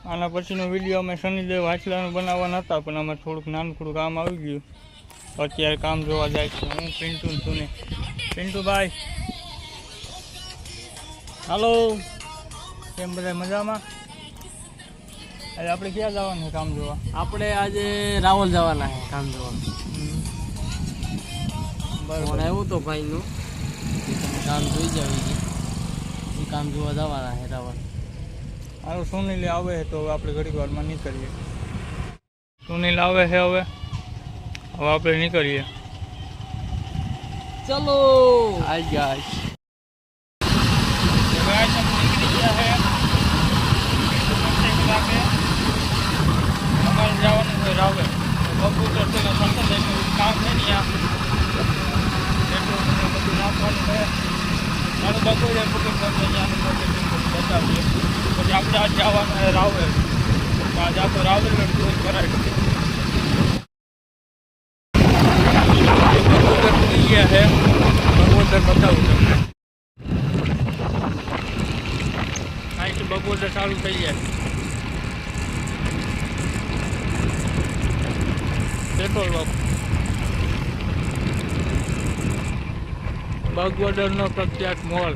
આના પછીનો વિડીયો અમે શનિદેવ હાચલાનું બનાવવાના હતા, પણ અમે થોડુંક નાનકડું કામ આવી ગયું. અત્યારે કામ જોવા જાય છે. હું પિન્ટુ છું. પિન્ટુભાઈ, હાલો, કેમ બધા મજામાં? આજે આપણે ક્યાં જવાનું છે કામ જોવા? આપણે આજે રાવલ જવાના છે કામ જોવા. બરાબર, એવું તો ભાઈનું કામ જોઈ જાવ, એ કામ જોવા જવાના છે રાવલ. હાલો, સુનિલ આવે છે તો આપણે ઘડીક વારમાં નીકળીએ. સુનિલ આવે છે હવે આપણે નીકળીએ. ચલો આઈ ગાઈસ, નીકળી ગયા છે. અમારે જવાનું છે રાવે. કમ્પ્યુટર છે ને કામ છે ને એટલું બધું નાખવાનું છે. મારું બપોરે બુકિંગ કરીને બતાવીએ. પછી આપણે આજ જવાનું છે રાવે. આજ આખો રાવેલ ટૂર કરાય. બપોર થઈ ગયા છે. બપોર બતાવું તમને. અહીંથી બપોર ચાલુ થઈ જાય. પેટ્રોલ પંપ બગવદરનો પ્રખ્યાત મોલ.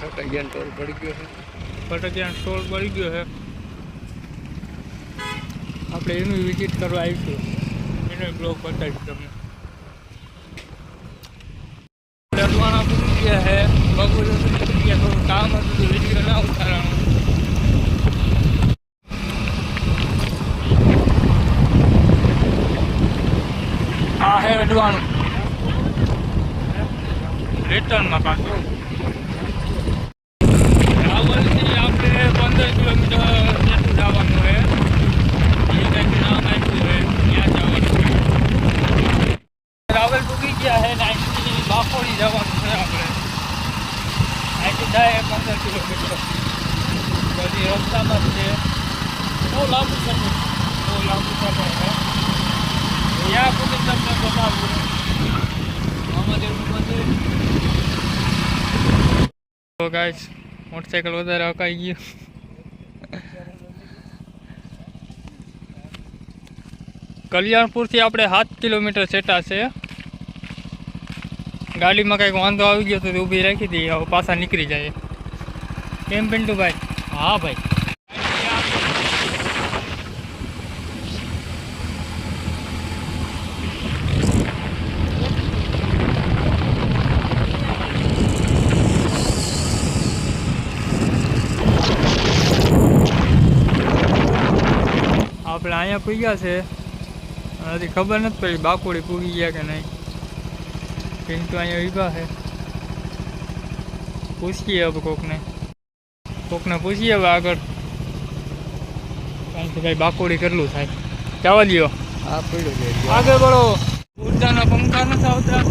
ફટકિયાનો ટોલ પડી ગયો છે. ફટકિયાનો ટોલ પડી ગયો છે. આપણે એનું વિઝિટ કરવા આવીશું. એનો બ્લોગ બતાવીશું તમને. લડવાના પૂરી ગયા છે. બપોરે પૂરી ગયા. થોડું કામ હતું તો વિડીયો ના ઉતારવાનું. આ હે અડવાનું રિટર્નમાં પાછું. રાવલથી આપણે 15 કિલોમીટર જેટલું જવાનું હોય. એ કંઈક નામ આપ્યું હોય ત્યાં જવાનું હોય. રાવલ પૂકી ગયા છે ને અહીંથી બાકોડી જવાનું છે આપણે. અહીંથી જાય 15 કિલોમીટર. બધી રસ્તામાં જ છે. બહુ લાંબુ સફર છે. ત્યાં પૂરી તમને બતાવું. તો ગાઈસ, મોટરસાઇકલ વધારે અકાઈ ગયું. કલ્યાણપુરથી આપણે 7 કિલોમીટર સેટા છે. ગાડીમાં કંઈક વાંધો આવી ગયો તો ઊભી રાખી હતી. હવે પાછા નીકળી જાય. કેમ પિન્ટુભાઈ? હા ભાઈ, આપણે અહીંયા પૂગ્યા છે. હજી ખબર નથી પડી બાકોડી પૂગી ગયા કે નહીં. પિન્ટુ અહીંયા ઊભા છે. પૂછીએ હવે કોકને પૂછીએ હવે આગળ. કારણ કે ભાઈ બાકોડી કેટલું થાય. જવા દો. હા પડ્યો આગળ બળો. ઉર્જાના પંખા નથી આવતા.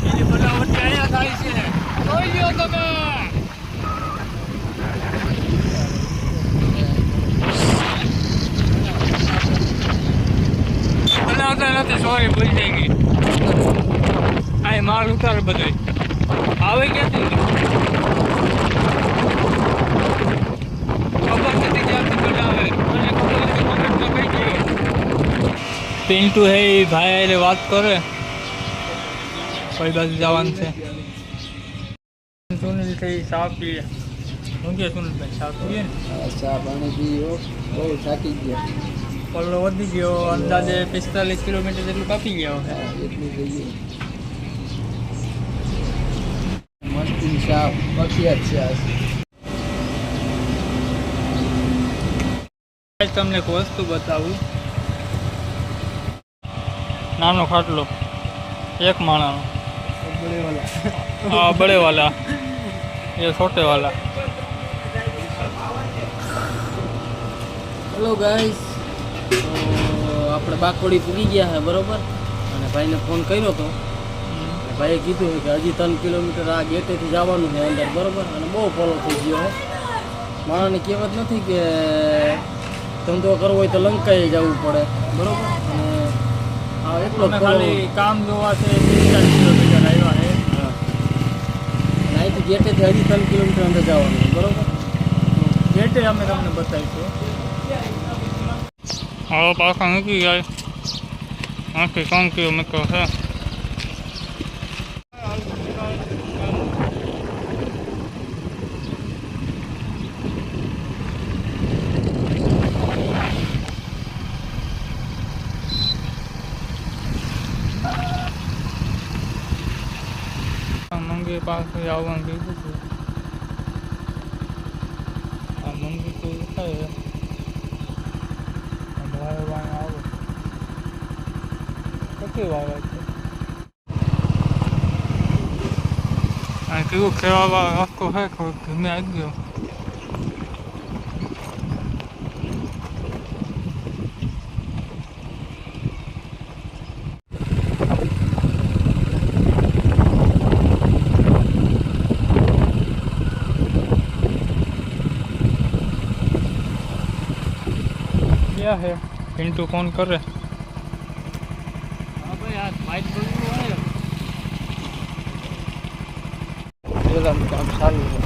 એની બનાવટ અહીંયા થાય છે. જોઈ લો તમે. નથી, સોરી, ભૂલી થઈ ગઈ. આ માલ ઉતાર બધો આવે ક્યાંથી ખબર નથી ક્યાંથી બનાવે. પિન્ટુ હે ભાઈ એટલે વાત કરે કઈ બાજુ જવાનું છે. સુનિલ થઈ ચા પીએ. શું કે સુનિલભાઈ, ચા પીએ ને? ચા પાણી પીઓ. બહુ થાકી ગયા. પલ્લો વધી ગયો. અંદાજે 45 કિલોમીટર જેટલું કાપી ગયો છે. એટલું જોઈએ. મસ્તી ચા પ્રખ્યાત છે. તમને એક વસ્તુ બતાવું. નાનો ખાટલો એક માણાનો. हाँ बड़े वाला, ये छोटे वाला. હેલો ગાઈસ, આપણે બાકોડી પૂગી ગયા છે બરોબર. અને ભાઈને ફોન કર્યો હતો. ભાઈએ કીધું કે હજી 3 કિલોમીટર આ ગેટેથી જવાનું છે અંદર બરોબર. અને બહુ પોલો થઈ ગયો છે. માણસને કહેવત નથી કે ધંધો કરવો હોય તો લંકાએ જવું પડે બરોબર. અને આ એટલો અમે જ ખાલી કામ જોવા છે 4 કિલોમીટર આવ્યા છે. હા અને અહીંથી ગેટેથી હજી 3 કિલોમીટર અંદર જવાનું છે, બરોબર. ગેટે અમે તમને બતાવીશું. હવે પાછા મૂકી જાય 8 થી 3 કિલોમીટર છે. મંદિર પાસે આવવાનું કીધું હતું. આ મંદિર તો દેખાય છે. ભાઈ આવે કેટલી વાર છે. આ કેવું ખેવા રસ્તો છે, ધીમે આવી ગયો. क्या है पिंटू कौन कर रहे? હા ભાઈ, આ વાઇટ બોલવું હોય પેલાનું કામ ચાલુ છે.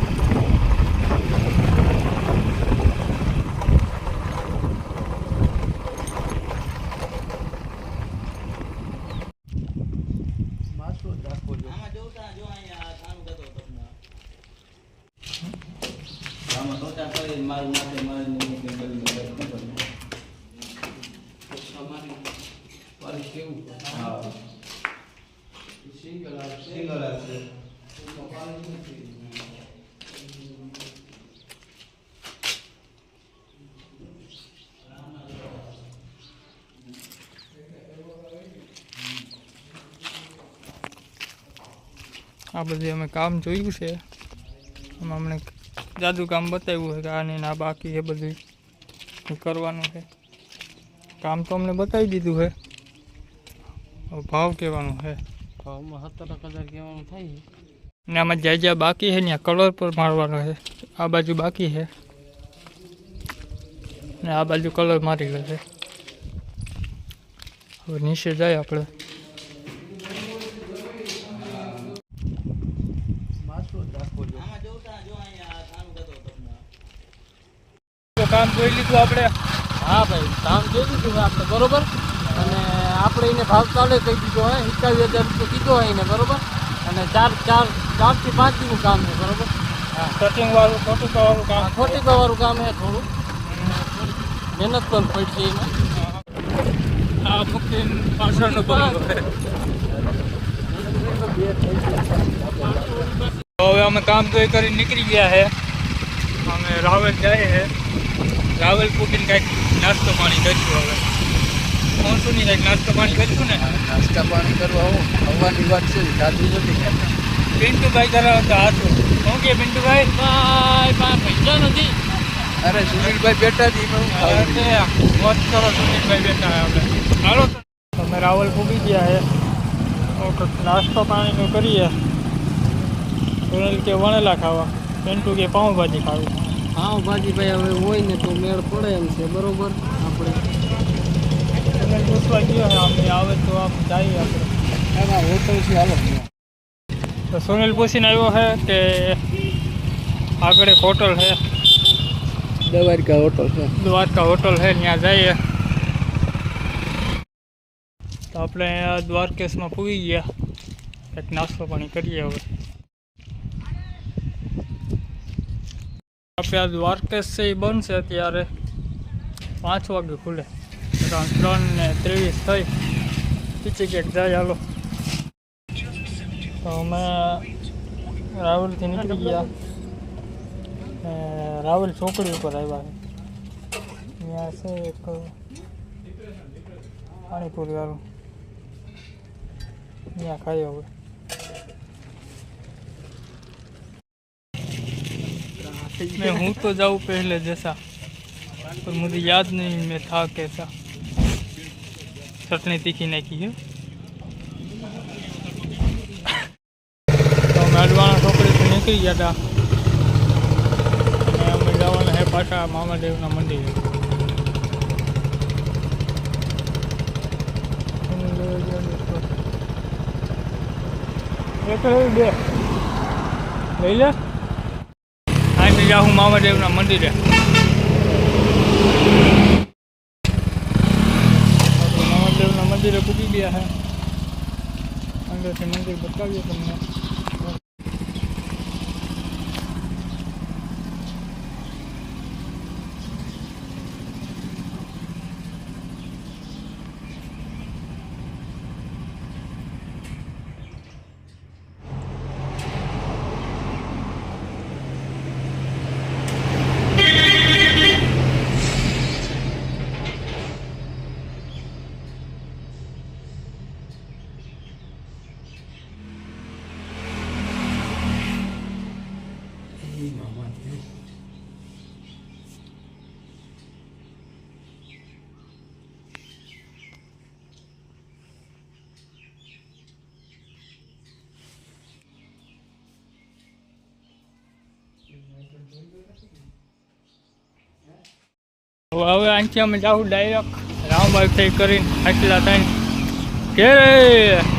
આમાં સોચા કરી મારું માટે મારી કેવું હા સિંગલ આવશે. આ બધી અમે કામ જોયું છે. એમાં અમને જાદુ કામ બતાવ્યું છે કે આને આ બાકી છે, બધું કરવાનું છે. કામ તો અમને બતાવી દીધું છે. હવે ભાવ કહેવાનો છે. ભાવમાં 17,000 કહેવાનું થાય છે. ને આમાં જ્યાં બાકી છે ત્યાં કલર પર મારવાનો છે. આ બાજુ બાકી છે ને આ બાજુ કલર મારી ગયો છે. હવે નીચે જાય આપણે. કામ જોઈ લીધું આપણે. હા ભાઈ, કામ જોઈ દીધું છે આપણે, બરોબર. અને આપણે એને ભાવ ચાલે કહી દીધો હોય 27,000 રૂપિયા કીધો હોય એને, બરોબર. અને 4 થી 5 દીનું કામ છે, બરોબર. હા, કટિંગ વાળું ખોટું વાળું કામ. ખોટી વાળું કામ છે થોડું, મહેનત પણ પડશે એમાં. આ મૂકીને પાછળનું બંધ છે. હવે અમે કામ જોઈ કરી નીકળી ગયા છે. અમે રાવલ જાય છે. રાવલ પૂટીને કંઈક નાસ્તો પાણી કરીશું. હવે મોન્સૂનની કંઈક નાસ્તો પાણી કરીશું ને. નાસ્તા પાણી કરવા આવવાની વાત છે, ખાધી નથી. પિન્ટુભાઈ કરાવો તો હાથું. શું કે પિન્ટુભાઈ? ભાઈ પૈસા નથી. અરે સુનિલભાઈ બેઠા હતી મોજ કરો સુનિલભાઈ બેઠા આપણે. હાલો તમે રાવલ પૂગી ગયા છે. નાસ્તો પાણીનું કરીએ. સુનિલ કે વણેલા ખાવા, પિન્ટુ કે પાઉંભાજી ખાવી. પાઉંભાજી ભાઈ હવે હોય ને તો મેળ પડે એમ છે, બરોબર. આપણે સુનિલ પૂછવા ગયો છે, અમે આવે તો આમ જઈએ આપણે. એના હોટલ છે, હાલો. તો સુનિલ પૂછીને આવ્યો છે કે આગળ એક હોટલ છે, દ્વારકા હોટલ છે. દ્વારકા હોટલ છે, ત્યાં જઈએ. તો આપણે અહીંયા દ્વારકેશમાં પૂગી ગયા. એક નાસ્તો પાણી કરીએ. હવે આપણે આ દ્વારકેશ છે એ બનશે અત્યારે 5 વાગે ખુલે. 3:23 થઈ ટિકિટ જાય. હાલો તો અમે રાવલથી નીકળી ગયા. રાવલ ચોકડી ઉપર આવ્યા છે. ત્યાં છે એક પાણીપુરી વાળું, ત્યાં ખાઈએ. હવે मैं हूँ तो जाऊँ पहले जैसा, पर मुझे याद नहीं मैं था कैसा. चटनी तीखी नहीं की है. तो मैं अडवाणा छोकरी से निकली गया था. અમે જવાના હે પાછા મામાદેવના મંદિરે. એક બે લઈ લે. અહીંથી જાઉં મામાદેવના મંદિરે. મામાદેવના મંદિરે પૂકી ગયા છે. અંદરથી મંદિર બતાવીએ તમને. હવે અહીંથી અમે જાઉં ડાયરેક્ટ રામબાગ થઈ કરીને આટલા થઈને ઘેરે.